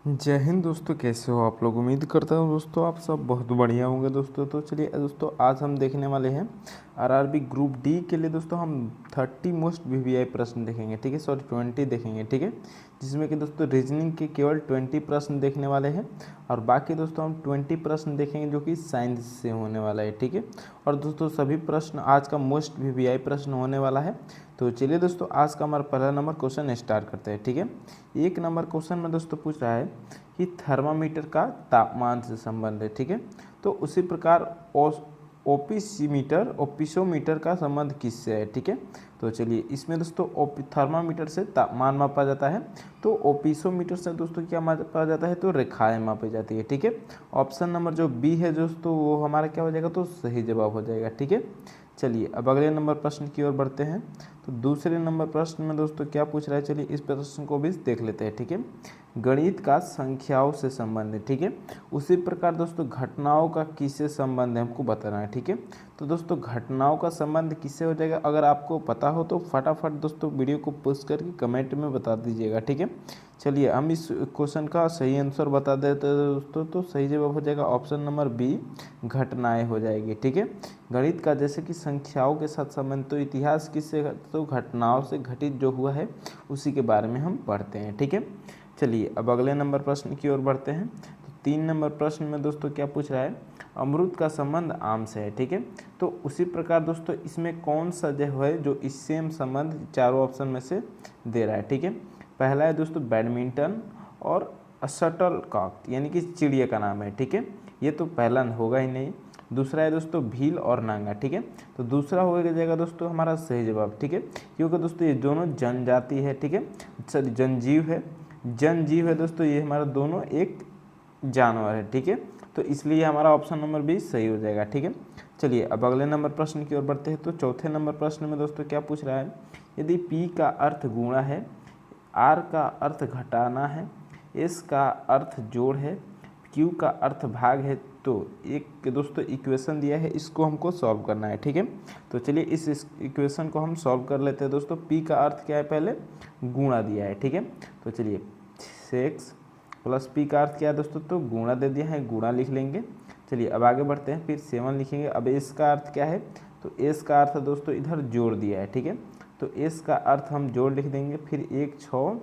जय हिंद दोस्तों, कैसे हो आप लोग। उम्मीद करता हूँ दोस्तों आप सब बहुत बढ़िया होंगे दोस्तों। तो चलिए दोस्तों, आज हम देखने वाले हैं आरआरबी ग्रुप डी के लिए दोस्तों हम 30 मोस्ट वीवीआई प्रश्न देखेंगे, ठीक है। सॉरी 20 देखेंगे, ठीक है। जिसमें कि दोस्तों रीजनिंग के केवल 20 प्रश्न देखने वाले हैं और बाकी दोस्तों हम 20 प्रश्न देखेंगे जो कि साइंस से होने वाला है, ठीक है। और दोस्तों सभी प्रश्न आज का मोस्ट वीवीआई प्रश्न होने वाला है। तो चलिए दोस्तों, आज का हमारा पहला नंबर क्वेश्चन स्टार्ट करते हैं, ठीक है। 1 नंबर क्वेश्चन में दोस्तों पूछ रहा है कि थर्मामीटर का तापमान से संबंध है, ठीक है। तो उसी प्रकार ओपिसोमीटर का संबंध किससे है, ठीक है। तो चलिए इसमें दोस्तों थर्मामीटर से तापमान मापा जाता है, तो ओपिसोमीटर से दोस्तों क्या मापा जाता है, तो रेखाएं मापी जाती है, ठीक है। ऑप्शन नंबर जो बी है दोस्तों वो हमारा क्या हो जाएगा, तो सही जवाब हो जाएगा, ठीक है। चलिए अब अगले नंबर प्रश्न की ओर बढ़ते हैं। तो दूसरे नंबर प्रश्न में दोस्तों क्या पूछ रहा है, चलिए इस प्रश्न को भी देख लेते हैं, ठीक है। गणित का संख्याओं से संबंध है, ठीक है। उसी प्रकार दोस्तों घटनाओं का किससे संबंध है हमको बताना है, ठीक है। तो दोस्तों घटनाओं का संबंध किससे हो जाएगा, अगर आपको पता हो तो फटाफट दोस्तों वीडियो को पोस्ट करके कमेंट में बता दीजिएगा, ठीक है। चलिए हम इस क्वेश्चन का सही आंसर बता देते हैं दोस्तों। तो सही जवाब हो जाएगा ऑप्शन नंबर बी, घटनाएं हो जाएगी, ठीक है। गणित का जैसे कि संख्याओं के साथ संबंध, तो इतिहास किससे, तो घटनाओं से घटित जो हुआ है उसी के बारे में हम पढ़ते हैं, ठीक है। चलिए अब अगले नंबर प्रश्न की ओर बढ़ते हैं। तो 3 नंबर प्रश्न में दोस्तों क्या पूछ रहा है, अमरूद का संबंध आम से है, ठीक है। तो उसी प्रकार दोस्तों इसमें कौन सा जो है जो इस सेम संबंध चारों ऑप्शन में से दे रहा है, ठीक है। पहला है दोस्तों बैडमिंटन और शटल कॉक, यानी कि चिड़िया का नाम है, ठीक है। ये तो पहला होगा ही नहीं। दूसरा है दोस्तों भील और नांगा, ठीक है। तो दूसरा हो जाएगा दोस्तों हमारा सही जवाब, ठीक है। क्योंकि दोस्तों ये दोनों जनजाति है, ठीक है, सॉरी जनजीव है दोस्तों, ये हमारा दोनों एक जानवर है, ठीक है। तो इसलिए हमारा ऑप्शन नंबर बी सही हो जाएगा, ठीक है। चलिए अब अगले नंबर प्रश्न की ओर बढ़ते हैं। तो चौथे नंबर प्रश्न में दोस्तों क्या पूछ रहा है, यदि पी का अर्थ गुणा है, आर का अर्थ घटाना है, एस का अर्थ जोड़ है, क्यू का अर्थ भाग है, तो एक दोस्तों इक्वेशन दिया है, इसको हमको सॉल्व करना है, ठीक है। तो चलिए इस इक्वेशन को हम सॉल्व कर लेते हैं दोस्तों। पी का अर्थ क्या है, पहले गुणा दिया है, ठीक है। तो चलिए 6 प्लस पी का अर्थ क्या है दोस्तों, तो गुणा दे दिया है, गुणा लिख लेंगे। चलिए अब आगे बढ़ते हैं, फिर 7 लिखेंगे। अब एस का अर्थ क्या है, तो एस का अर्थ दोस्तों इधर जोड़ दिया है, ठीक है। तो एस का अर्थ हम जोड़ लिख देंगे, फिर 1 6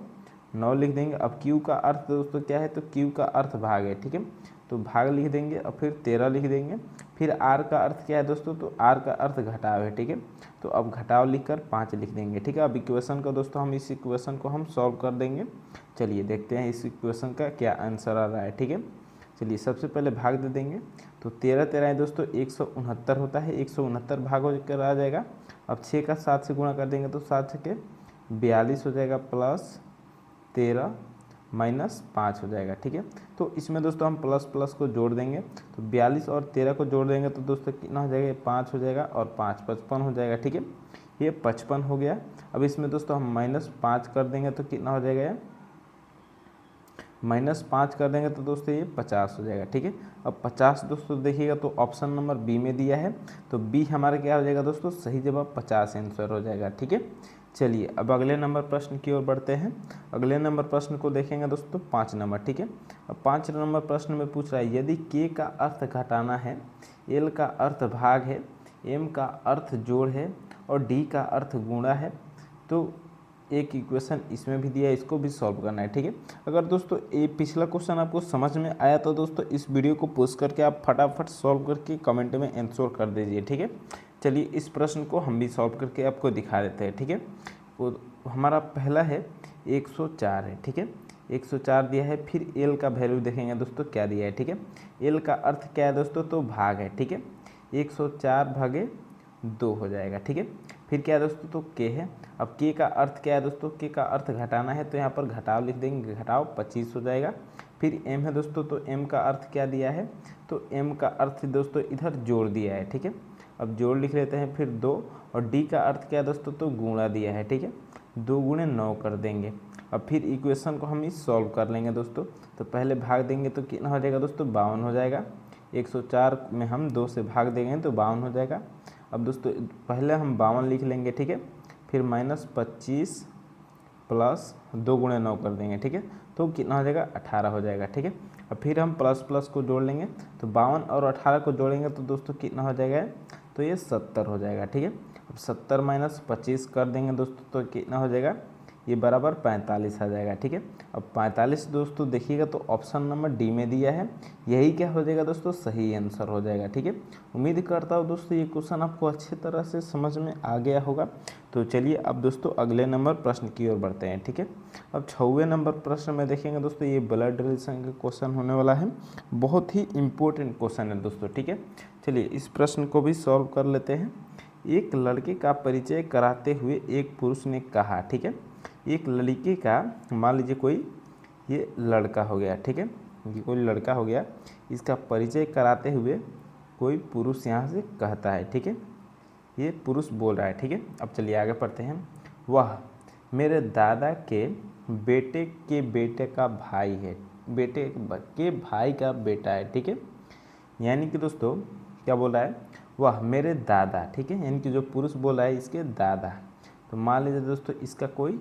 9 लिख देंगे। अब क्यू का अर्थ दोस्तों क्या है, तो क्यू का अर्थ भाग है, ठीक है। तो भाग लिख देंगे और फिर 13 लिख देंगे। फिर आर का अर्थ क्या है दोस्तों, तो आर का अर्थ घटाव है, ठीक है। तो अब घटाव लिखकर 5 लिख देंगे, ठीक है। अब इक्वेशन को दोस्तों हम इस इक्वेशन को हम सॉल्व कर देंगे। चलिए देखते हैं इस इक्वेशन का क्या आंसर आ रहा है, ठीक है। चलिए सबसे पहले भाग दे देंगे। तो 13 13 है दोस्तों 169 होता है, 169 भाग होकर आ जाएगा। अब 6 का 7 से गुणा कर देंगे तो 7 के 42 हो जाएगा, प्लस 13 माइनस 5 हो जाएगा, ठीक है। तो इसमें दोस्तों हम प्लस प्लस को जोड़ देंगे, तो 42 और 13 को जोड़ देंगे तो दोस्तों कितना हो जाएगा, 5 हो जाएगा और 5 55 हो जाएगा, ठीक है। ये 55 हो गया। अब इसमें दोस्तों हम -5 कर देंगे तो कितना हो जाएगा, -5 कर देंगे तो दोस्तों ये 50 हो जाएगा, ठीक है। अब 50 दोस्तों देखिएगा तो ऑप्शन नंबर बी में दिया है, तो बी हमारा क्या हो जाएगा दोस्तों, सही जवाब 50 आंसर हो जाएगा, ठीक है। चलिए अब अगले नंबर प्रश्न की ओर बढ़ते हैं। अगले नंबर प्रश्न को देखेंगे दोस्तों 5 नंबर, ठीक है। अब 5 नंबर प्रश्न में पूछ रहा है, यदि के का अर्थ घटाना है, एल का अर्थ भाग है, एम का अर्थ जोड़ है और डी का अर्थ गुणा है, तो एक इक्वेशन इसमें भी दिया है, इसको भी सॉल्व करना है, ठीक है। अगर दोस्तों ये पिछला क्वेश्चन आपको समझ में आया तो दोस्तों इस वीडियो को पोस्ट करके आप फटाफट सॉल्व करके कमेंट में आंसर कर दीजिए, ठीक है। चलिए इस प्रश्न को हम भी सॉल्व करके आपको दिखा देते हैं, ठीक है। वो हमारा पहला है 104 है, ठीक है। 104 दिया है, फिर एल का वैल्यू देखेंगे दोस्तों क्या दिया है, ठीक है। एल का अर्थ क्या है दोस्तों, तो भाग है, ठीक है। 104 भागे 2 हो जाएगा, ठीक है। फिर क्या है दोस्तों, तो के है। अब के का अर्थ क्या है दोस्तों, के का अर्थ घटाना है, तो यहाँ पर घटाव लिख देंगे, घटाव 25 हो जाएगा। फिर एम है दोस्तों, तो एम का अर्थ क्या दिया है, तो एम का अर्थ दोस्तों इधर जोड़ दिया है, ठीक है। अब जोड़ लिख लेते हैं, फिर 2, और डी का अर्थ क्या है दोस्तों, तो गुणा दिया है, ठीक है। 2 गुणे 9 कर देंगे। अब फिर इक्वेशन को हम इस सॉल्व कर लेंगे दोस्तों। तो पहले भाग देंगे तो कितना हो जाएगा दोस्तों, 52 हो जाएगा। 104 में हम 2 से भाग देंगे तो 52 हो जाएगा। अब दोस्तों पहले हम 52 लिख लेंगे, ठीक है। फिर -25 प्लस 2 गुणे 9 कर देंगे, ठीक है। तो कितना हो जाएगा 18 हो जाएगा, ठीक है। अब फिर हम प्लस प्लस को जोड़ लेंगे, तो 52 और 18 को जोड़ेंगे तो दोस्तों कितना हो जाएगा, तो ये 70 हो जाएगा, ठीक है। अब 70 माइनस 25 कर देंगे दोस्तों तो कितना हो जाएगा, ये बराबर 45 आ जाएगा, ठीक है। अब 45 दोस्तों देखिएगा तो ऑप्शन नंबर डी में दिया है, यही क्या हो जाएगा दोस्तों, सही आंसर हो जाएगा, ठीक है। उम्मीद करता हूँ दोस्तों ये क्वेश्चन आपको अच्छी तरह से समझ में आ गया होगा। तो चलिए अब दोस्तों अगले नंबर प्रश्न की ओर बढ़ते हैं, ठीक है। अब 6वें नंबर प्रश्न में देखेंगे दोस्तों, ये ब्लड रिलेशन का क्वेश्चन होने वाला है, बहुत ही इंपॉर्टेंट क्वेश्चन है दोस्तों, ठीक है। चलिए इस प्रश्न को भी सॉल्व कर लेते हैं। एक लड़के का परिचय कराते हुए एक पुरुष ने कहा, ठीक है, एक लड़के का, मान लीजिए कोई ये लड़का हो गया, ठीक है, ये कोई लड़का हो गया, इसका परिचय कराते हुए कोई पुरुष यहाँ से कहता है, ठीक है, ये पुरुष बोल रहा है, ठीक है। अब चलिए आगे पढ़ते हैं। वह मेरे दादा के बेटे का भाई है, बेटे के भाई का बेटा है, ठीक है। यानी कि दोस्तों क्या बोल रहा है, वह मेरे दादा, ठीक है, यानी कि जो पुरुष बोल रहा है इसके दादा। तो मान लीजिए दोस्तों इसका कोई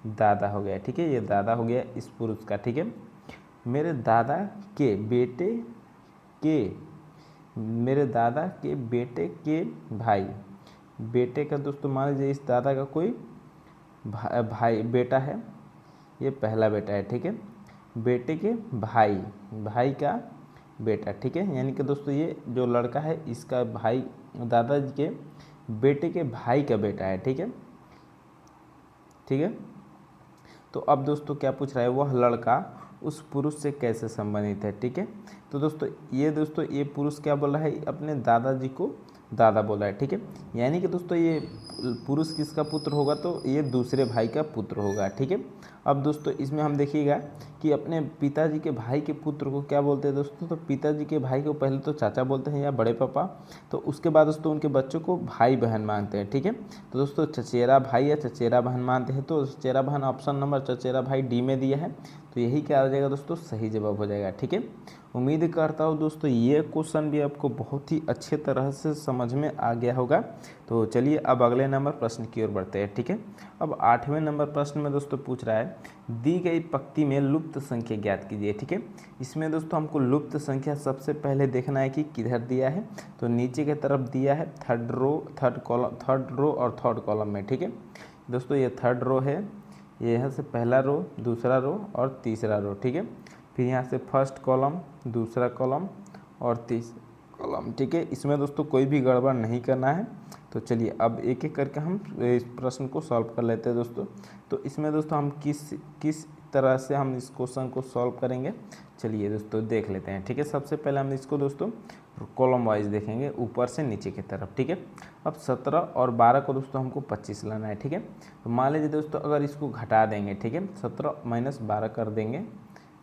दादा हो गया, ठीक है, ये दादा हो गया इस पुरुष का, ठीक है। मेरे दादा के बेटे के भाई, बेटे का दोस्तों मान लीजिए इस दादा का कोई भाई बेटा है, ये पहला बेटा है, ठीक है, बेटे के भाई का बेटा, ठीक है। यानी कि दोस्तों ये जो लड़का है इसका भाई, दादाजी के बेटे के भाई का बेटा है, ठीक है, ठीक है। तो अब दोस्तों क्या पूछ रहा है, वह लड़का उस पुरुष से कैसे संबंधित है, ठीक है। तो दोस्तों ये पुरुष क्या बोल रहा है, अपने दादाजी को दादा बोला है, ठीक है। यानी कि दोस्तों ये पुरुष किसका पुत्र होगा, तो ये दूसरे भाई का पुत्र होगा, ठीक है। अब दोस्तों इसमें हम देखिएगा कि अपने पिताजी के भाई के पुत्र को क्या बोलते हैं दोस्तों, तो पिताजी के भाई को पहले तो चाचा बोलते हैं या बड़े पापा, तो उसके बाद दोस्तों उनके बच्चों को भाई बहन मानते हैं, ठीक है। तो दोस्तों चचेरा भाई या चचेरा बहन मानते हैं, तो चचेरा बहन ऑप्शन नंबर चचेरा भाई डी में दिया है, तो यही क्या हो जाएगा दोस्तों, सही जवाब हो जाएगा, ठीक है। उम्मीद करता हूँ दोस्तों ये क्वेश्चन भी आपको बहुत ही अच्छे तरह से समझ में आ गया होगा। तो चलिए अब अगले नंबर प्रश्न की ओर बढ़ते हैं, ठीक है। अब 8वें नंबर प्रश्न में दोस्तों पूछ रहा है, दी गई पंक्ति में लुप्त संख्या ज्ञात कीजिए, ठीक है। इसमें दोस्तों हमको लुप्त संख्या सबसे पहले देखना है कि किधर दिया है, तो नीचे की तरफ दिया है, थर्ड रो और थर्ड कॉलम में, ठीक है। दोस्तों ये थर्ड रो है, ये यहाँ से पहला रो, दूसरा रो और तीसरा रो, ठीक है। फिर यहाँ से फर्स्ट कॉलम, दूसरा कॉलम और तीसरा कॉलम, ठीक है। इसमें दोस्तों कोई भी गड़बड़ नहीं करना है। तो चलिए अब एक एक करके हम इस प्रश्न को सॉल्व कर लेते हैं दोस्तों। तो इसमें दोस्तों हम किस तरह से हम इस क्वेश्चन को सॉल्व करेंगे, चलिए दोस्तों देख लेते हैं, ठीक है। सबसे पहले हम इसको दोस्तों कॉलम वाइज देखेंगे, ऊपर से नीचे की तरफ, ठीक है। अब 17 और 12 को दोस्तों हमको 25 लाना है, ठीक है। तो मान लीजिए दोस्तों अगर इसको घटा देंगे, ठीक है, 17 माइनस 12 कर देंगे,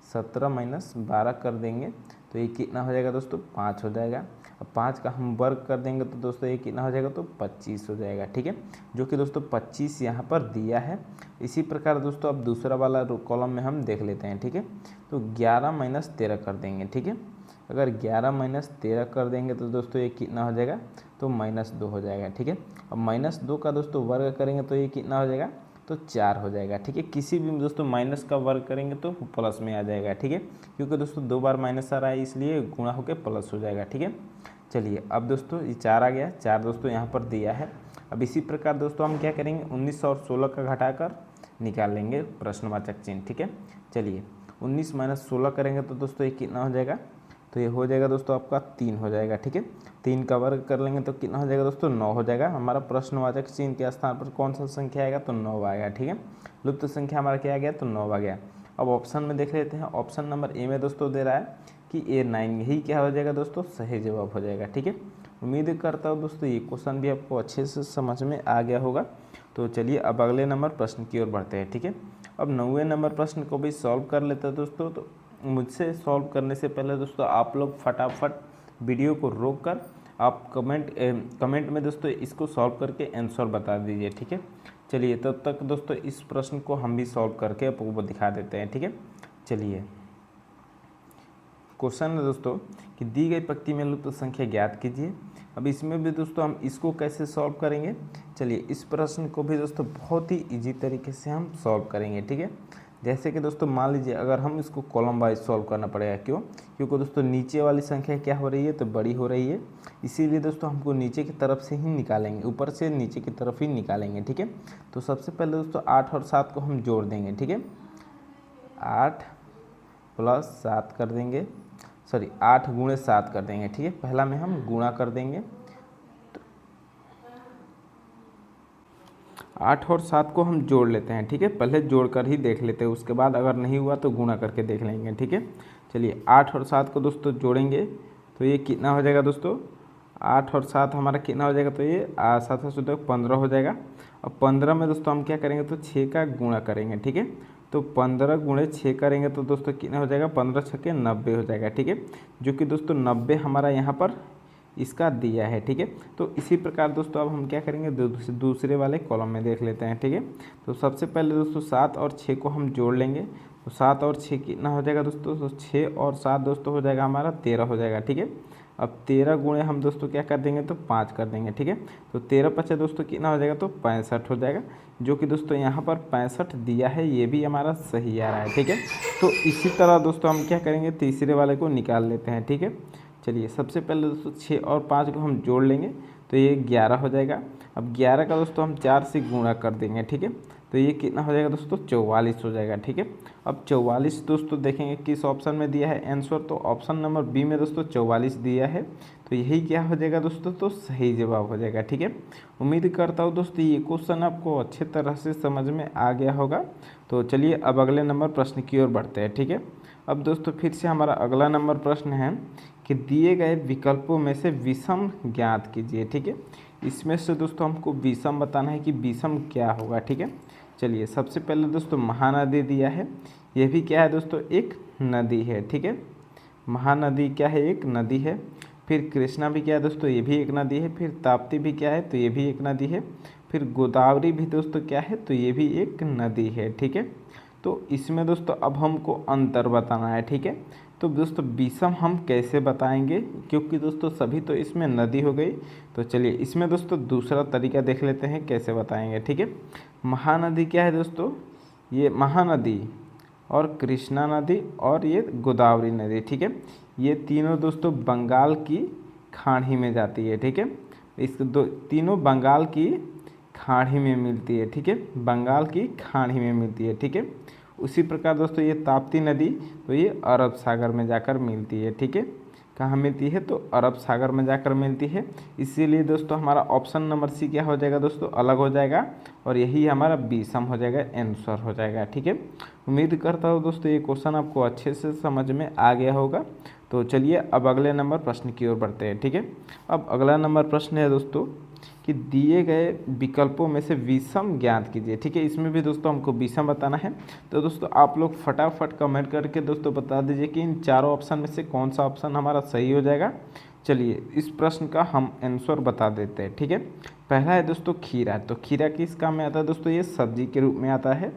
17 माइनस 12 कर देंगे तो ये कितना हो जाएगा दोस्तों, 5 हो जाएगा। अब 5 का हम वर्ग कर देंगे तो दोस्तों ये कितना हो जाएगा, तो 25 हो जाएगा, ठीक है, जो कि दोस्तों 25 यहाँ पर दिया है। इसी प्रकार दोस्तों अब दूसरा वाला कॉलम में हम देख लेते हैं, ठीक है। तो 11 माइनस 13 कर देंगे, ठीक है। अगर 11 माइनस 13 कर देंगे तो दोस्तों ये कितना हो जाएगा, तो -2 हो जाएगा, ठीक है। अब -2 का दोस्तों वर्ग करेंगे तो ये कितना हो जाएगा, तो 4 हो जाएगा, ठीक है। किसी भी दोस्तों माइनस का वर्ग करेंगे तो प्लस में आ जाएगा, ठीक है, क्योंकि दोस्तों 2 बार माइनस आ रहा है इसलिए गुणा होकर प्लस हो जाएगा, ठीक है। चलिए अब दोस्तों ये 4 आ गया, 4 दोस्तों यहाँ पर दिया है। अब इसी प्रकार दोस्तों हम क्या करेंगे, 19 और 16 का घटाकर निकाल लेंगे प्रश्नवाचक चिन्ह, ठीक है। चलिए 19 माइनस 16 करेंगे तो दोस्तों ये कितना हो जाएगा, तो ये हो जाएगा दोस्तों आपका 3 हो जाएगा, ठीक है। 3 का वर्ग कर लेंगे तो कितना हो जाएगा दोस्तों, 9 हो जाएगा। हमारा प्रश्नवाचक चिन्ह के स्थान पर कौन सा संख्या आएगा, तो 9 आएगा, ठीक है। लुप्त संख्या हमारा क्या आ गया, तो 9 आ गया। अब ऑप्शन में देख लेते हैं, ऑप्शन नंबर ए में दोस्तों दे रहा है कि A9, यही क्या हो जाएगा दोस्तों, सही जवाब हो जाएगा, ठीक है। उम्मीद करता हूँ दोस्तों ये क्वेश्चन भी आपको अच्छे से समझ में आ गया होगा। तो चलिए अब अगले नंबर प्रश्न की ओर बढ़ते हैं, ठीक है। अब 9वें नंबर प्रश्न को भी सॉल्व कर लेते हैं दोस्तों। तो मुझसे सॉल्व करने से पहले दोस्तों आप लोग फटाफट वीडियो को रोककर आप कमेंट में दोस्तों इसको सॉल्व करके आंसर बता दीजिए, ठीक है। चलिए तब तक दोस्तों इस प्रश्न को हम भी सॉल्व करके आपको दिखा देते हैं, ठीक है। चलिए क्वेश्चन है दोस्तों कि दी गई पंक्ति में लुप्त संख्या ज्ञात कीजिए। अब इसमें भी दोस्तों हम इसको कैसे सॉल्व करेंगे, चलिए इस प्रश्न को भी दोस्तों बहुत ही इजी तरीके से हम सॉल्व करेंगे, ठीक है। जैसे कि दोस्तों मान लीजिए अगर हम इसको कॉलम वाइज सॉल्व करना पड़ेगा, क्यों? क्योंकि दोस्तों नीचे वाली संख्या क्या हो रही है, तो बड़ी हो रही है, इसीलिए दोस्तों हमको नीचे की तरफ से ही निकालेंगे, ऊपर से नीचे की तरफ ही निकालेंगे, ठीक है। तो सबसे पहले दोस्तों 8 और 7 को हम जोड़ देंगे, ठीक है। 8 + 7 कर देंगे, सॉरी 8 × 7 कर देंगे, ठीक है। पहला में हम गुणा कर देंगे, 8 और 7 को हम जोड़ लेते हैं, ठीक है। पहले जोड़ कर ही देख लेते हैं, उसके बाद अगर नहीं हुआ तो गुणा करके देख लेंगे, ठीक है। चलिए 8 और 7 को दोस्तों जोड़ेंगे तो ये कितना हो जाएगा दोस्तों, 8 और 7 हमारा कितना हो जाएगा, तो ये 7 से 15 हो जाएगा। अब 15 में दोस्तों हम क्या करेंगे, तो 6 का गुणा करेंगे, ठीक है। तो 15 × 6 करेंगे तो दोस्तों कितना हो जाएगा, 15 × 6 = 90 हो जाएगा, ठीक है। जो कि दोस्तों 90 हमारा यहाँ पर इसका दिया है, ठीक है। तो इसी प्रकार दोस्तों अब हम क्या करेंगे, दूसरे वाले कॉलम में देख लेते हैं, ठीक है। तो सबसे पहले दोस्तों 7 और 6 को हम जोड़ लेंगे, तो 7 और 6 कितना हो जाएगा दोस्तों, तो 6 और 7 दोस्तों हो जाएगा हमारा 13 हो जाएगा, ठीक है। अब 13 × हम दोस्तों क्या कर देंगे, तो 5 कर देंगे, ठीक है। तो 13 × 5 दोस्तों कितना हो जाएगा, तो 65 हो जाएगा, जो कि दोस्तों यहाँ पर 65 दिया है, ये भी हमारा सही आ रहा है, ठीक है। तो इसी तरह दोस्तों हम क्या करेंगे, तीसरे वाले को निकाल लेते हैं, ठीक है। चलिए सबसे पहले दोस्तों 6 और 5 को हम जोड़ लेंगे तो ये 11 हो जाएगा। अब 11 का दोस्तों हम 4 से गुणा कर देंगे, ठीक है। तो ये कितना हो जाएगा दोस्तों, 44 हो जाएगा, ठीक है। अब 44 दोस्तों देखेंगे किस ऑप्शन में दिया है आंसर, तो ऑप्शन नंबर बी में दोस्तों 44 दिया है, तो यही क्या हो जाएगा दोस्तों, तो सही जवाब हो जाएगा, ठीक है। उम्मीद करता हूँ दोस्तों ये क्वेश्चन आपको अच्छे तरह से समझ में आ गया होगा। तो चलिए अब अगले नंबर प्रश्न की ओर बढ़ते हैं, ठीक है। अब दोस्तों फिर से हमारा अगला नंबर प्रश्न है कि दिए गए विकल्पों में से विषम ज्ञात कीजिए, ठीक है। इसमें से दोस्तों हमको विषम बताना है कि विषम क्या होगा, ठीक है। चलिए सबसे पहले दोस्तों महानदी दिया है, यह भी क्या है दोस्तों, एक नदी है, ठीक है। महानदी क्या है, एक नदी है। फिर कृष्णा भी क्या है दोस्तों, ये भी एक नदी है। फिर ताप्ती भी क्या है, तो ये भी एक नदी है। फिर गोदावरी भी दोस्तों क्या है, तो ये भी एक नदी है, ठीक है। तो इसमें दोस्तों अब हमको अंतर बताना है, ठीक है। तो दोस्तों विषम हम कैसे बताएंगे, क्योंकि दोस्तों सभी तो इसमें नदी हो गई। तो चलिए इसमें दोस्तों दूसरा तरीका देख लेते हैं कैसे बताएंगे, ठीक है। महानदी क्या है दोस्तों, ये महानदी और कृष्णा नदी और ये गोदावरी नदी, ठीक है। ये तीनों दोस्तों बंगाल की खाड़ी में जाती है, ठीक है। इस तीनों बंगाल की खाड़ी में मिलती है, ठीक है। बंगाल की खाड़ी में मिलती है, ठीक है। उसी प्रकार दोस्तों ये ताप्ती नदी तो ये अरब सागर में जाकर मिलती है, ठीक है। कहाँ मिलती है, तो अरब सागर में जाकर मिलती है। इसीलिए दोस्तों हमारा ऑप्शन नंबर सी क्या हो जाएगा दोस्तों, अलग हो जाएगा, और यही हमारा विषम हो जाएगा, आंसर हो जाएगा, ठीक है। उम्मीद करता हूँ दोस्तों ये क्वेश्चन आपको अच्छे से समझ में आ गया होगा। तो चलिए अब अगले नंबर प्रश्न की ओर बढ़ते हैं, ठीक है। अब अगला नंबर प्रश्न है दोस्तों कि दिए गए विकल्पों में से विषम ज्ञात कीजिए, ठीक है। इसमें भी दोस्तों हमको विषम बताना है। तो दोस्तों आप लोग फटाफट कमेंट करके दोस्तों बता दीजिए कि इन चारों ऑप्शन में से कौन सा ऑप्शन हमारा सही हो जाएगा। चलिए इस प्रश्न का हम आंसर बता देते हैं, ठीक है। पहला है दोस्तों खीरा, तो खीरा किस काम में आता है दोस्तों, ये सब्जी के रूप में आता है,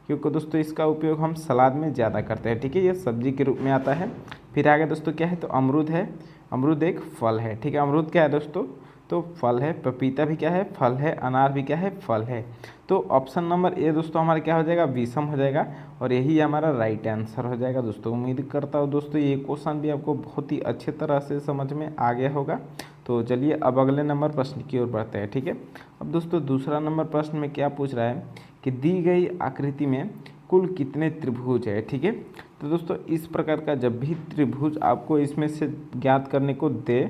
क्योंकि दोस्तों इसका उपयोग हम सलाद में ज़्यादा करते हैं, ठीक है। ये सब्जी के रूप में आता है। फिर आगे दोस्तों क्या है, तो अमरूद है, अमरूद एक फल है, ठीक है। अमरूद क्या है दोस्तों, तो फल है। पपीता भी क्या है, फल है। अनार भी क्या है, फल है। तो ऑप्शन नंबर ए दोस्तों हमारा क्या हो जाएगा, विषम हो जाएगा, और यही हमारा राइट आंसर हो जाएगा दोस्तों। उम्मीद करता हूँ दोस्तों ये क्वेश्चन भी आपको बहुत ही अच्छे तरह से समझ में आ गया होगा। तो चलिए अब अगले नंबर प्रश्न की ओर बढ़ते हैं, ठीक है। अब दोस्तों दूसरा नंबर प्रश्न में क्या पूछ रहा है कि दी गई आकृति में कुल कितने त्रिभुज है, ठीक है। तो दोस्तों इस प्रकार का जब भी त्रिभुज आपको इसमें से ज्ञात करने को दे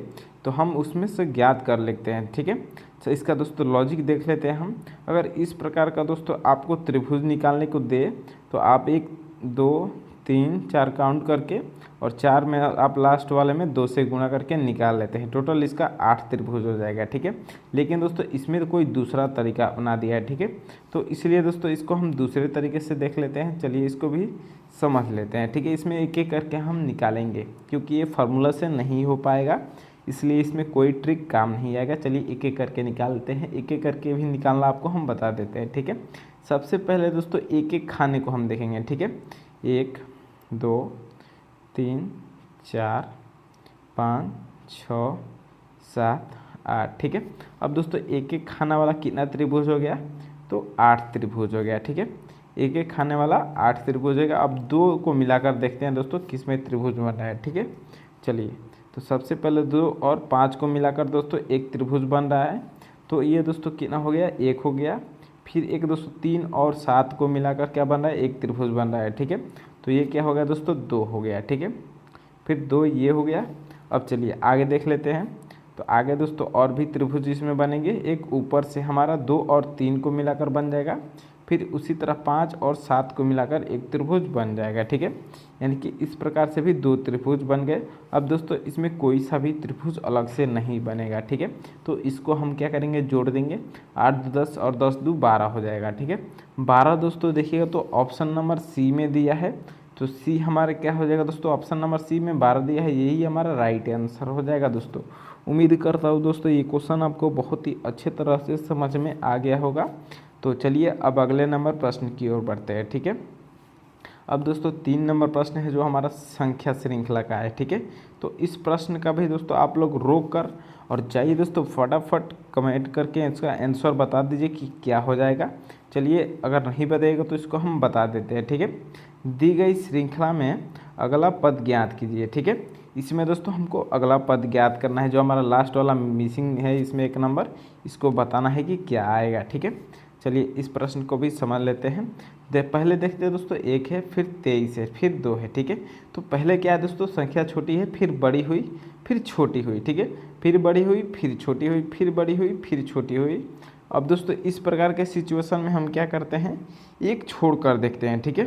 तो हम उसमें से ज्ञात कर लेते हैं, ठीक है। तो इसका दोस्तों लॉजिक देख लेते हैं हम। अगर इस प्रकार का दोस्तों आपको त्रिभुज निकालने को दे तो आप 1 2 3 4 काउंट करके और 4 में आप लास्ट वाले में 2 से गुणा करके निकाल लेते हैं। टोटल इसका 8 त्रिभुज हो जाएगा, ठीक है। लेकिन दोस्तों इसमें तो कोई दूसरा तरीका बना दिया है, ठीक है। तो इसलिए दोस्तों इसको हम दूसरे तरीके से देख लेते हैं। चलिए इसको भी समझ लेते हैं, ठीक है। इसमें एक एक करके हम निकालेंगे, क्योंकि ये फार्मूला से नहीं हो पाएगा, इसलिए इसमें कोई ट्रिक काम नहीं आएगा। चलिए एक एक करके निकालते हैं। एक एक करके भी निकालना आपको हम बता देते हैं, ठीक है। सबसे पहले दोस्तों एक एक खाने को हम देखेंगे, ठीक है। 1 2 3 4 5 6 7 8, ठीक है। अब दोस्तों एक एक खाना वाला कितना त्रिभुज हो गया, तो 8 त्रिभुज हो गया, ठीक है। एक एक खाने वाला 8 त्रिभुज होगा। अब 2 को मिलाकर देखते हैं दोस्तों किसमें त्रिभुज बन रहा है, ठीक है। चलिए, तो सबसे पहले 2 और 5 को मिलाकर दोस्तों एक त्रिभुज बन रहा है। तो ये दोस्तों कितना हो गया, 1 हो गया। फिर एक दोस्तों 3 और 7 को मिलाकर क्या बन रहा है, एक त्रिभुज बन रहा है, ठीक है। तो ये क्या हो गया दोस्तों, 2 हो गया, ठीक है। फिर 2 ये हो गया। अब चलिए आगे देख लेते हैं। तो आगे दोस्तों और भी त्रिभुज इसमें बनेंगे। एक ऊपर से हमारा 2 और 3 को मिलाकर बन जाएगा। फिर उसी तरह 5 और 7 को मिलाकर एक त्रिभुज बन जाएगा, ठीक है। यानी कि इस प्रकार से भी 2 त्रिभुज बन गए। अब दोस्तों इसमें कोई सा भी त्रिभुज अलग से नहीं बनेगा, ठीक है। तो इसको हम क्या करेंगे, जोड़ देंगे। 8 2 10 और 10 2 12 हो जाएगा, ठीक है। 12 दोस्तों देखिएगा तो ऑप्शन नंबर सी में दिया है। तो सी हमारे क्या हो जाएगा दोस्तों, ऑप्शन नंबर सी में 12 दिया है, यही हमारा राइट आंसर हो जाएगा दोस्तों। उम्मीद करता हूँ दोस्तों ये क्वेश्चन आपको बहुत ही अच्छे तरह से समझ में आ गया होगा। तो चलिए अब अगले नंबर प्रश्न की ओर बढ़ते हैं, ठीक है। अब दोस्तों 3 नंबर प्रश्न है जो हमारा संख्या श्रृंखला का है, ठीक है। तो इस प्रश्न का भी दोस्तों आप लोग रोक कर और जाइए दोस्तों फटाफट कमेंट करके इसका आंसर बता दीजिए कि क्या हो जाएगा। चलिए अगर नहीं बताइएगा तो इसको हम बता देते हैं, ठीक है। दी गई श्रृंखला में अगला पद ज्ञात कीजिए, ठीक है। इसमें दोस्तों हमको अगला पद ज्ञात करना है, जो हमारा लास्ट वाला मिसिंग है इसमें एक नंबर, इसको बताना है कि क्या आएगा, ठीक है। चलिए इस प्रश्न को भी समझ लेते हैं। पहले देखते हैं दोस्तों 1 है, फिर 23 है, फिर 2 है, ठीक है। तो पहले क्या है दोस्तों, संख्या छोटी है, फिर बड़ी हुई, फिर छोटी हुई, ठीक है। फिर बड़ी हुई, फिर छोटी हुई, फिर बड़ी हुई, फिर छोटी हुई। अब दोस्तों इस प्रकार के सिचुएशन में हम क्या करते हैं, एक छोड़ कर देखते हैं, ठीक है।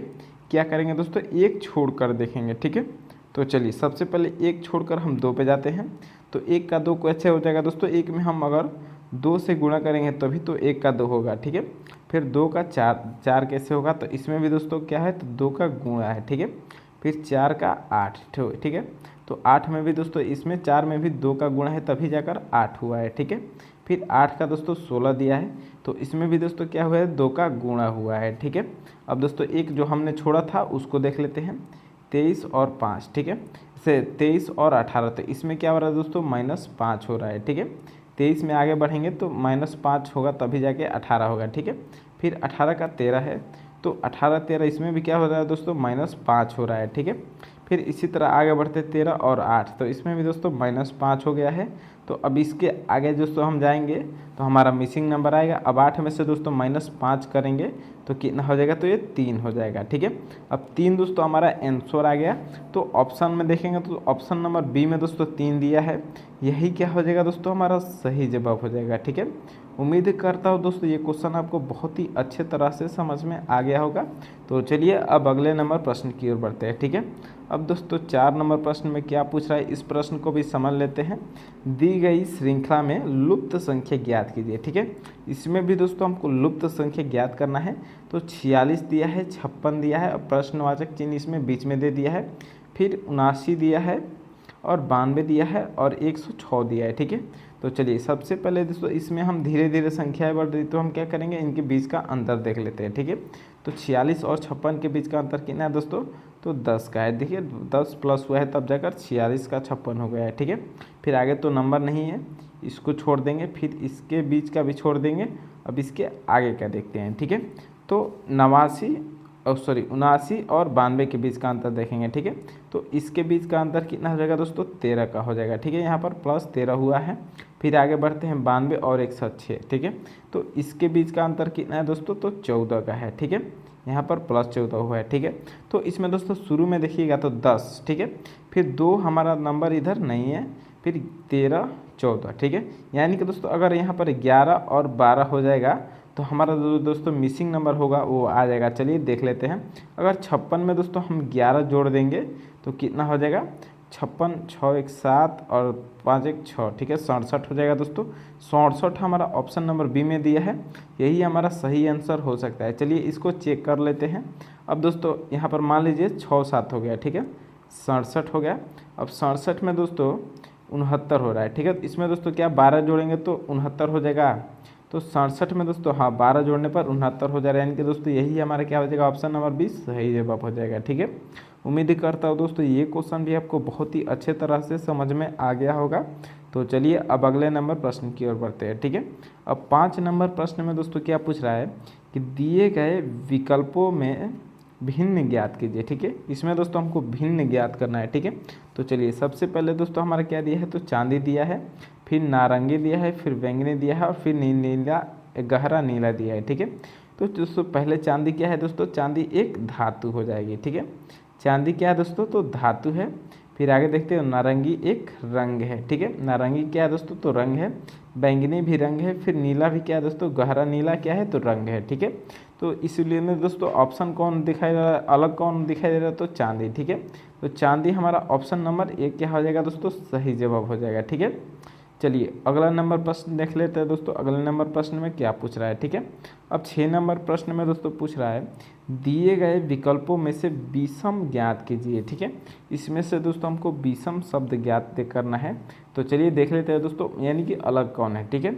क्या करेंगे दोस्तों, एक छोड़ कर देखेंगे, ठीक है। तो चलिए सबसे पहले एक छोड़कर हम 2 पे जाते हैं। तो 1 का 2 कैसे हो जाएगा दोस्तों, 1 में हम अगर 2 से गुणा करेंगे तभी तो 1 का 2 होगा, ठीक है। फिर 2 का 4 कैसे होगा, तो इसमें भी दोस्तों क्या है, तो 2 का गुणा है, ठीक है। फिर 4 का 8, ठीक है। तो 8 में भी दोस्तों इसमें 4 में भी 2 का गुणा है तभी जाकर 8 हुआ है, ठीक है। फिर 8 का दोस्तों 16 दिया है, तो इसमें भी दोस्तों क्या हुआ है, 2 का गुणा हुआ है, ठीक है। अब दोस्तों एक जो हमने छोड़ा था उसको देख लेते हैं, 23 और 5, ठीक है। से 23 और 18, तो इसमें क्या हो रहा है दोस्तों, -5 हो रहा है, ठीक है। 23 में आगे बढ़ेंगे तो -5 होगा तभी जाके 18 होगा, ठीक है। फिर 18 का 13 है, तो 18 13 इसमें भी क्या हो रहा है दोस्तों, -5 हो रहा है, ठीक है। फिर इसी तरह आगे बढ़ते 13 और 8, तो इसमें भी दोस्तों -5 हो गया है। तो अब इसके आगे दोस्तों हम जाएंगे तो हमारा मिसिंग नंबर आएगा। अब 8 में से दोस्तों -5 करेंगे तो कितना हो जाएगा, तो ये 3 हो जाएगा, ठीक है। अब 3 दोस्तों हमारा आंसर आ गया। तो ऑप्शन में देखेंगे तो ऑप्शन नंबर बी में दोस्तों 3 दिया है, यही क्या हो जाएगा दोस्तों, हमारा सही जवाब हो जाएगा, ठीक है। उम्मीद करता हूँ दोस्तों ये क्वेश्चन आपको बहुत ही अच्छे तरह से समझ में आ गया होगा। तो चलिए अब अगले नंबर प्रश्न की ओर बढ़ते हैं, ठीक है। अब दोस्तों 4 नंबर प्रश्न में क्या पूछ रहा है, इस प्रश्न को भी समझ लेते हैं। दी गई श्रृंखला में लुप्त संख्या ज्ञात कीजिए, ठीक है। इसमें भी दोस्तों हमको लुप्त संख्या ज्ञात करना है। तो 46 दिया है, 56 दिया है और प्रश्नवाचक चिन्ह इसमें बीच में दे दिया है। फिर 79 दिया है और 92 दिया है और 106 दिया है, ठीक है। तो चलिए सबसे पहले दोस्तों इसमें हम धीरे धीरे संख्याएं बढ़ रही, तो हम क्या करेंगे, इनके बीच का अंतर देख लेते हैं, ठीक है। तो 46 और 56 के बीच का अंतर कितना है दोस्तों, तो 10 का है। देखिए 10 प्लस हुआ है तब जाकर 46 का 56 हो गया है, ठीक है। फिर आगे तो नंबर नहीं है, इसको छोड़ देंगे, फिर इसके बीच का भी छोड़ देंगे। अब इसके आगे क्या देखते हैं, ठीक है। तो 79 और 92 के बीच का अंतर देखेंगे, ठीक है। तो इसके बीच का अंतर कितना हो जाएगा दोस्तों, 13 का हो जाएगा, ठीक है। यहाँ पर +13 हुआ है। फिर आगे बढ़ते हैं 92 और 106, ठीक है। तो इसके बीच का अंतर कितना है दोस्तों, तो 14 का है, ठीक है। यहाँ पर +14 हुआ है, ठीक है। तो इसमें दोस्तों शुरू में देखिएगा तो 10, ठीक है। फिर 2 हमारा नंबर इधर नहीं है, फिर 13 14, ठीक है। यानी कि दोस्तों अगर यहाँ पर 11 और 12 हो जाएगा तो हमारा दोस्तों मिसिंग नंबर होगा वो आ जाएगा। चलिए देख लेते हैं। अगर 56 में दोस्तों हम 11 जोड़ देंगे तो कितना हो जाएगा, 56 6 1 7 और 5 1 6, ठीक है, 67 हो जाएगा दोस्तों। 67 हमारा ऑप्शन नंबर बी में दिया है, यही हमारा सही आंसर हो सकता है। चलिए इसको चेक कर लेते हैं। अब दोस्तों यहाँ पर मान लीजिए 6 7 हो गया, ठीक है, 67 हो गया। अब 67 में दोस्तों 69 हो रहा है, ठीक है। इसमें दोस्तों क्या 12 जोड़ेंगे तो 69 हो जाएगा। तो 67 में दोस्तों हाँ 12 जोड़ने पर 69 हो जा रहा है, यानी कि दोस्तों यही हमारा क्या हो जाएगा, ऑप्शन नंबर 20 सही जवाब हो जाएगा, ठीक है। उम्मीद करता हूँ दोस्तों ये क्वेश्चन भी आपको बहुत ही अच्छे तरह से समझ में आ गया होगा। तो चलिए अब अगले नंबर प्रश्न की ओर बढ़ते हैं, ठीक है। अब 5 नंबर प्रश्न में दोस्तों क्या पूछ रहा है कि दिए गए विकल्पों में भिन्न ज्ञात कीजिए। ठीक है, इसमें दोस्तों हमको भिन्न ज्ञात करना है। ठीक है, तो चलिए सबसे पहले दोस्तों हमारा क्या दिया है, तो चांदी दिया है, फिर नारंगी दिया है, फिर बैंगनी दिया है और फिर नीला गहरा नीला दिया है। ठीक है, तो दोस्तों पहले चांदी क्या है दोस्तों, चांदी एक धातु हो जाएगी। ठीक है, चांदी क्या है दोस्तों, तो धातु है। फिर आगे देखते हैं नारंगी एक रंग है। ठीक है, नारंगी क्या है दोस्तों, तो रंग है। बैंगनी भी रंग है। फिर नीला भी क्या है दोस्तों, गहरा नीला क्या है, तो रंग है। ठीक है, तो इसलिए में दोस्तों ऑप्शन कौन दिखाई दे रहा है, अलग कौन दिखाई दे रहा है, तो चांदी। ठीक है, तो चांदी हमारा ऑप्शन नंबर 1 क्या हो जाएगा दोस्तों, सही जवाब हो जाएगा। ठीक है, चलिए अगला नंबर प्रश्न देख लेते हैं दोस्तों। अगले नंबर प्रश्न में क्या पूछ रहा है। ठीक है, अब 6 नंबर प्रश्न में दोस्तों पूछ रहा है दिए गए विकल्पों में से विषम ज्ञात कीजिए। ठीक है, इसमें से दोस्तों हमको विषम शब्द ज्ञात करना है। तो चलिए देख लेते हैं दोस्तों, यानी कि अलग कौन है। ठीक है,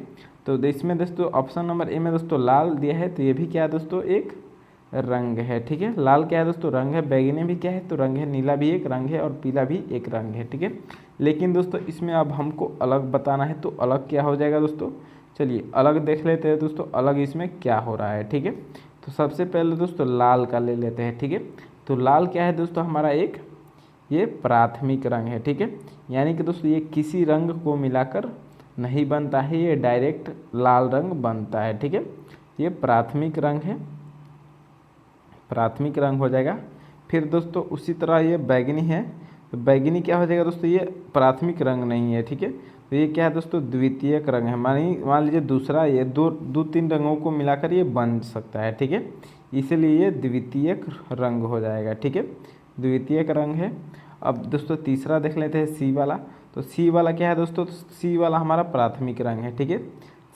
तो इसमें दोस्तों ऑप्शन नंबर ए में दोस्तों लाल दिया है, तो ये भी क्या है दोस्तों, एक रंग है। ठीक है, लाल क्या है दोस्तों, रंग है। बैंगनी भी क्या है, तो रंग है। नीला भी एक रंग है और पीला भी एक रंग है। ठीक है, लेकिन दोस्तों इसमें अब हमको अलग बताना है, तो अलग क्या हो जाएगा दोस्तों, चलिए अलग देख लेते हैं दोस्तों, अलग इसमें क्या हो रहा है। ठीक है, तो सबसे पहले दोस्तों लाल का ले लेते हैं। ठीक है, तो लाल क्या है दोस्तों, हमारा एक ये प्राथमिक रंग है। ठीक है, यानी कि दोस्तों ये किसी रंग को मिलाकर नहीं बनता है, ये डायरेक्ट लाल रंग बनता है। ठीक है, ये प्राथमिक रंग है, प्राथमिक रंग हो जाएगा। फिर दोस्तों उसी तरह ये बैगनी है, तो बैगनी क्या हो जाएगा दोस्तों, ये प्राथमिक रंग नहीं है। ठीक है, तो ये क्या है दोस्तों, द्वितीयक रंग है। मान लीजिए दूसरा, ये दो तीन रंगों को मिलाकर ये बन सकता है। ठीक है, इसलिए ये द्वितीयक रंग हो जाएगा। ठीक है, द्वितीयक रंग है। अब दोस्तों तीसरा देख लेते हैं सी वाला। तो सी वाला क्या है दोस्तों, सी वाला हमारा प्राथमिक रंग है। ठीक है,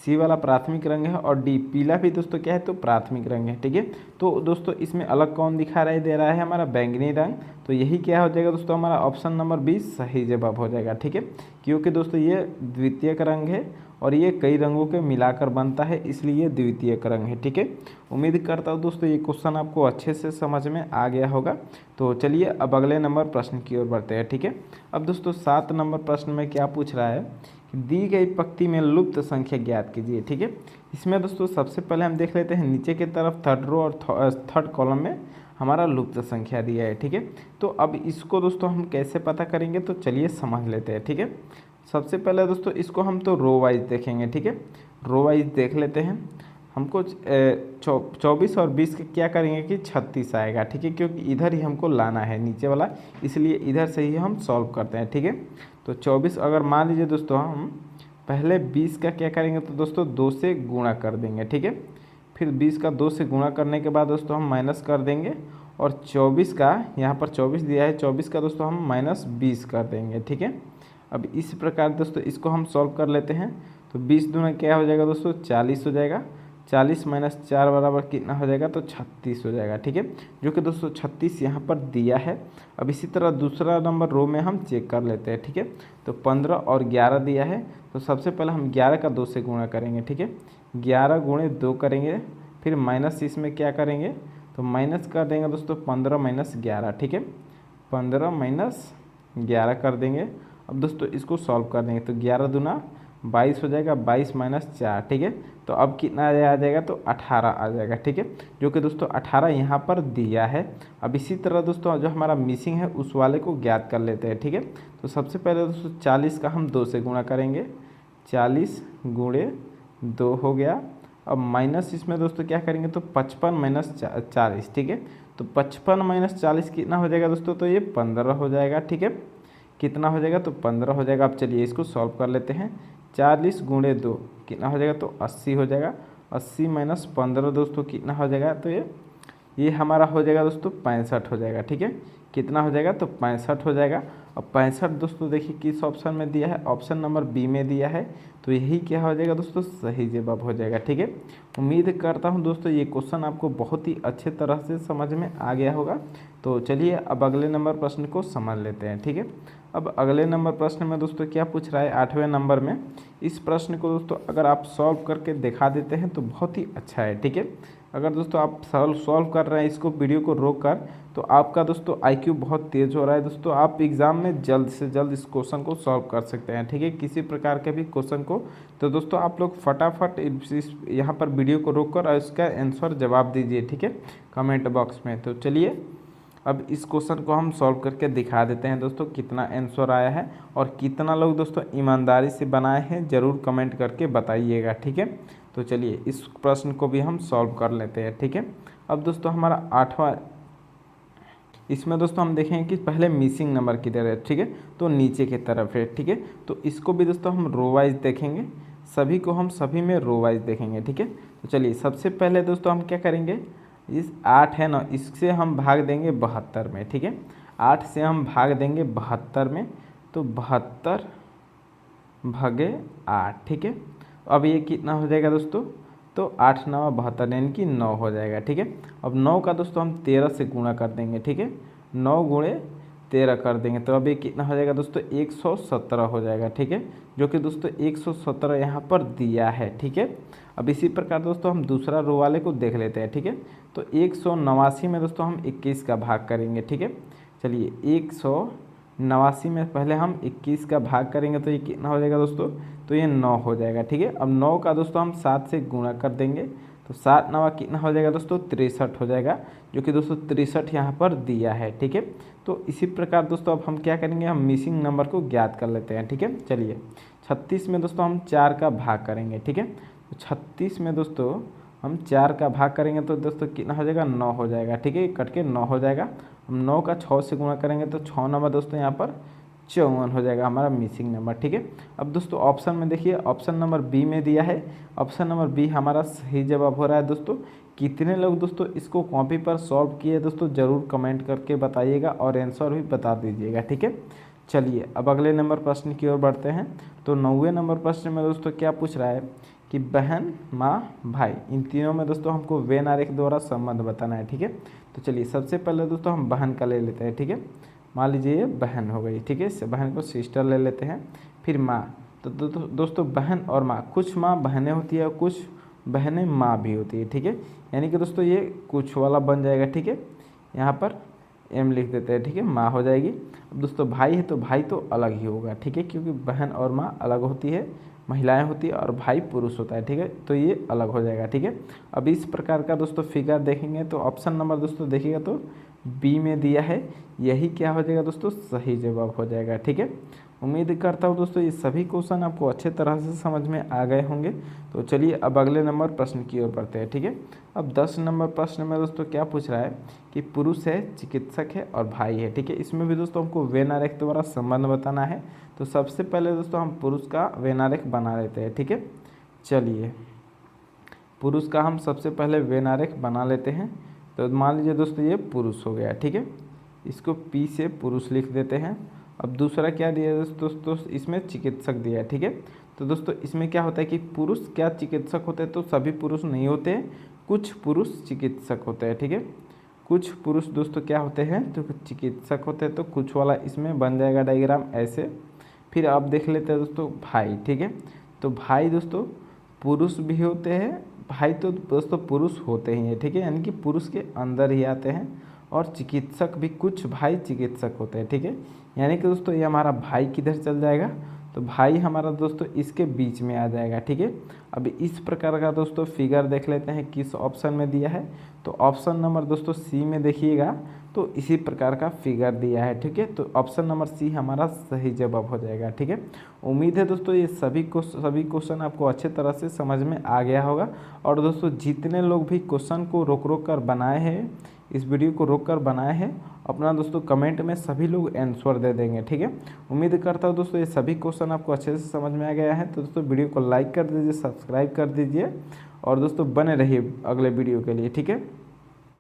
सी वाला प्राथमिक रंग है। और डी पीला भी दोस्तों क्या है, तो प्राथमिक रंग है। ठीक है, तो दोस्तों इसमें अलग कौन दिखा रहा है, दे रहा है हमारा बैंगनी रंग। तो यही क्या हो जाएगा दोस्तों, हमारा ऑप्शन नंबर 20 सही जवाब हो जाएगा। ठीक है, क्योंकि दोस्तों ये द्वितीयक रंग है और ये कई रंगों के मिलाकर बनता है, इसलिए ये द्वितीयक रंग है। ठीक है, उम्मीद करता हूँ दोस्तों ये क्वेश्चन आपको अच्छे से समझ में आ गया होगा। तो चलिए अब अगले नंबर प्रश्न की ओर बढ़ते हैं। ठीक है, अब दोस्तों 7 नंबर प्रश्न में क्या पूछ रहा है, दी गई पंक्ति में लुप्त संख्या ज्ञात कीजिए। ठीक है, इसमें दोस्तों सबसे पहले हम देख लेते हैं नीचे की तरफ थर्ड रो और थर्ड कॉलम में हमारा लुप्त संख्या दिया है। ठीक है, तो अब इसको दोस्तों हम कैसे पता करेंगे, तो चलिए समझ लेते हैं। ठीक है, सबसे पहले दोस्तों इसको हम तो रो वाइज देखेंगे। ठीक है, रो वाइज देख लेते हैं। हमको 24 और 20 का क्या करेंगे कि 36 आएगा। ठीक है, क्योंकि इधर ही हमको लाना है नीचे वाला, इसलिए इधर से ही हम सॉल्व करते हैं। ठीक है, तो 24 अगर मान लीजिए दोस्तों हम पहले 20 का क्या करेंगे, तो दोस्तों 2 से गुणा कर देंगे। ठीक है, फिर 20 का 2 से गुणा करने के बाद दोस्तों हम माइनस कर देंगे और 24 का, यहाँ पर 24 दिया है, 24 का दोस्तों हम -20 कर देंगे। ठीक है, अब इस प्रकार दोस्तों इसको हम सॉल्व कर लेते हैं। तो 20 दूना क्या हो जाएगा दोस्तों, 40 हो जाएगा। 40 - 4 बराबर कितना हो जाएगा, तो 36 हो जाएगा। ठीक है, जो कि दोस्तों 36 यहाँ पर दिया है। अब इसी तरह दूसरा नंबर रो में हम चेक कर लेते हैं। ठीक है, तो 15 और 11 दिया है, तो सबसे पहले हम 11 का 2 से गुणा करेंगे। ठीक है, 11 × 2 करेंगे, फिर माइनस इसमें क्या करेंगे, तो माइनस कर देंगे दोस्तों 15 - 11। ठीक है, 15 - 11 कर देंगे। अब दोस्तों इसको सॉल्व कर देंगे, तो 11 दूना 22 हो जाएगा, 22 - 4। ठीक है, तो अब कितना आ जाएगा, तो 18 आ जाएगा। ठीक है, जो कि दोस्तों 18 यहाँ पर दिया है। अब इसी तरह दोस्तों जो हमारा मिसिंग है उस वाले को ज्ञात कर लेते हैं। ठीक है, तो सबसे पहले दोस्तों 40 का हम 2 से गुणा करेंगे, 40 × 2 हो गया। अब माइनस इसमें दोस्तों क्या करेंगे, तो 55 - 40। ठीक है, तो 55 - 40 कितना हो जाएगा दोस्तों, तो ये 15 हो जाएगा। ठीक है, कितना हो जाएगा, तो 15 हो जाएगा। अब चलिए इसको सॉल्व कर लेते हैं। 40 × 2 कितना हो जाएगा, तो 80 हो जाएगा। 80 - 15 दोस्तों कितना हो जाएगा, तो ये हमारा हो जाएगा दोस्तों 65 हो जाएगा। ठीक है, कितना हो जाएगा, तो 65 हो जाएगा। अब 65 दोस्तों देखिए किस ऑप्शन में दिया है, ऑप्शन नंबर बी में दिया है। तो यही क्या हो जाएगा दोस्तों, सही जवाब हो जाएगा। ठीक है, उम्मीद करता हूँ दोस्तों ये क्वेश्चन आपको बहुत ही अच्छे तरह से समझ में आ गया होगा। तो चलिए अब अगले नंबर प्रश्न को समझ लेते हैं। ठीक है, अब अगले नंबर प्रश्न में दोस्तों क्या पूछ रहा है, 8वें नंबर में। इस प्रश्न को दोस्तों अगर आप सॉल्व करके दिखा देते हैं तो बहुत ही अच्छा है। ठीक है, अगर दोस्तों आप सॉल्व कर रहे हैं इसको वीडियो को रोक कर, तो आपका दोस्तों IQ बहुत तेज़ हो रहा है दोस्तों, आप एग्ज़ाम में जल्द से जल्द इस क्वेश्चन को सॉल्व कर सकते हैं, ठीक है, किसी प्रकार के भी क्वेश्चन को। तो दोस्तों आप लोग फटाफट यहाँ पर वीडियो को रोक कर और इसका आंसर जवाब दीजिए, ठीक है, कमेंट बॉक्स में। तो चलिए अब इस क्वेश्चन को हम सॉल्व करके दिखा देते हैं दोस्तों, कितना आंसर आया है और कितना लोग दोस्तों ईमानदारी से बनाए हैं, ज़रूर कमेंट करके बताइएगा, ठीक है। तो चलिए इस प्रश्न को भी हम सॉल्व कर लेते हैं, ठीक है। अब दोस्तों हमारा 8वां, इसमें दोस्तों हम देखेंगे कि पहले मिसिंग नंबर किधर है, ठीक है, तो नीचे की तरफ है, ठीक है। तो इसको भी दोस्तों हम रो वाइज देखेंगे, सभी को हम सभी में रो वाइज देखेंगे, ठीक है। तो चलिए सबसे पहले दोस्तों हम क्या करेंगे, इस 8 है ना, इससे हम भाग देंगे 72 में, ठीक है, 8 से हम भाग देंगे 72 में, तो 72 भागे 8, ठीक है। अब ये कितना हो जाएगा दोस्तों, तो 8 9 72 यानी कि 9 हो जाएगा, ठीक है। अब 9 का दोस्तों हम 13 से गुणा कर देंगे, ठीक है, 9 गुणे 13 कर देंगे, तो अब ये कितना हो जाएगा दोस्तों 117 हो जाएगा, ठीक है, जो कि दोस्तों 117 यहाँ पर दिया है, ठीक है। अब इसी प्रकार दोस्तों हम दूसरा रो वाले को देख लेते हैं, ठीक है। तो 189 में दोस्तों हम 21 का भाग करेंगे, ठीक है। चलिए 189 में पहले हम 21 का भाग करेंगे, तो ये कितना हो जाएगा दोस्तों, तो ये 9 हो जाएगा, ठीक है। अब 9 का दोस्तों हम 7 से गुणा कर देंगे, तो 7 9 कितना हो जाएगा दोस्तों 63 हो जाएगा, जो कि दोस्तों 63 यहाँ पर दिया है, ठीक है। तो इसी प्रकार दोस्तों अब हम क्या करेंगे, हम मिसिंग नंबर को ज्ञात कर लेते हैं, ठीक है। चलिए 36 में दोस्तों हम 4 का भाग करेंगे, ठीक है। तो 36 में दोस्तों हम 4 का भाग करेंगे, तो दोस्तों कितना हो जाएगा 9 हो जाएगा, ठीक है, कट के 9 हो जाएगा। हम 9 का 6 से गुणा करेंगे, तो 6 नंबर दोस्तों यहाँ पर 54 हो जाएगा हमारा मिसिंग नंबर, ठीक है। अब दोस्तों ऑप्शन में देखिए, ऑप्शन नंबर बी में दिया है, ऑप्शन नंबर बी हमारा सही जवाब हो रहा है दोस्तों। कितने लोग दोस्तों इसको कॉपी पर सॉल्व किए दोस्तों, ज़रूर कमेंट करके बताइएगा और आंसर भी बता दीजिएगा, ठीक है। चलिए अब अगले नंबर प्रश्न की ओर बढ़ते हैं। तो 9वें नंबर प्रश्न में दोस्तों क्या पूछ रहा है कि बहन, माँ, भाई, इन तीनों में दोस्तों हमको वेन आरेख द्वारा संबंध बताना है, ठीक है। तो चलिए सबसे पहले दोस्तों हम बहन का ले लेते हैं, ठीक है। मान लीजिए ये बहन हो गई, ठीक है, बहन को सिस्टर ले लेते हैं। फिर माँ, तो दोस्तों बहन और माँ, कुछ माँ बहनें होती है और कुछ बहनें माँ भी होती है, ठीक है, यानी कि दोस्तों ये कुछ वाला बन जाएगा, ठीक है, यहाँ पर एम लिख देते हैं, ठीक है, माँ हो जाएगी। अब दोस्तों भाई है तो भाई तो अलग ही होगा, ठीक है, क्योंकि बहन और माँ अलग होती है, महिलाएं होती है, और भाई पुरुष होता है, ठीक है, तो ये अलग हो जाएगा, ठीक है। अब इस प्रकार का दोस्तों फिगर देखेंगे, तो ऑप्शन नंबर दोस्तों देखिएगा तो बी में दिया है, यही क्या हो जाएगा दोस्तों सही जवाब हो जाएगा, ठीक है। उम्मीद करता हूँ दोस्तों ये सभी क्वेश्चन आपको अच्छे तरह से समझ में आ गए होंगे। तो चलिए अब अगले नंबर प्रश्न की ओर बढ़ते हैं, ठीक है। अब 10 नंबर प्रश्न में दोस्तों क्या पूछ रहा है कि पुरुष है, चिकित्सक है और भाई है, ठीक है। इसमें भी दोस्तों हमको वेन आरेख द्वारा संबंध बताना है। तो सबसे पहले दोस्तों हम पुरुष का वेन आरेख बना लेते हैं, ठीक है। चलिए पुरुष का हम सबसे पहले वेन आरेख बना लेते हैं। तो मान लीजिए दोस्तों ये पुरुष हो गया, ठीक है, इसको पी से पुरुष लिख देते हैं। अब दूसरा क्या दिया है दोस्तों, इसमें चिकित्सक दिया है, ठीक है। तो दोस्तों इसमें क्या होता है कि पुरुष क्या चिकित्सक होते हैं, तो सभी पुरुष नहीं होते हैं, कुछ पुरुष चिकित्सक होते हैं, ठीक है, कुछ पुरुष दोस्तों क्या होते हैं तो चिकित्सक होते हैं। तो कुछ वाला इसमें बन जाएगा डायग्राम ऐसे। फिर आप देख लेते हैं दोस्तों भाई, ठीक है, तो भाई दोस्तों पुरुष भी होते हैं, भाई तो दोस्तों पुरुष होते ही हैं, ठीक है, यानी कि पुरुष के अंदर ही आते हैं। और चिकित्सक भी कुछ भाई चिकित्सक होते हैं, ठीक है, यानी कि दोस्तों ये हमारा भाई किधर चल जाएगा, तो भाई हमारा दोस्तों इसके बीच में आ जाएगा, ठीक है। अब इस प्रकार का दोस्तों फिगर देख लेते हैं किस ऑप्शन में दिया है। तो ऑप्शन नंबर दोस्तों सी में देखिएगा, तो इसी प्रकार का फिगर दिया है, ठीक है। तो ऑप्शन नंबर सी हमारा सही जवाब हो जाएगा, ठीक है। उम्मीद है दोस्तों ये सभी क्वेश्चन आपको अच्छे तरह से समझ में आ गया होगा। और दोस्तों जितने लोग भी क्वेश्चन को रोक कर बनाए हैं, इस वीडियो को रोक कर बनाए हैं, अपना दोस्तों कमेंट में सभी लोग आंसर दे देंगे, ठीक है। उम्मीद करता हूँ दोस्तों ये सभी क्वेश्चन आपको अच्छे से समझ में आ गया है। तो दोस्तों वीडियो को लाइक कर दीजिए, सब्सक्राइब कर दीजिए और दोस्तों बने रहिए अगले वीडियो के लिए, ठीक है।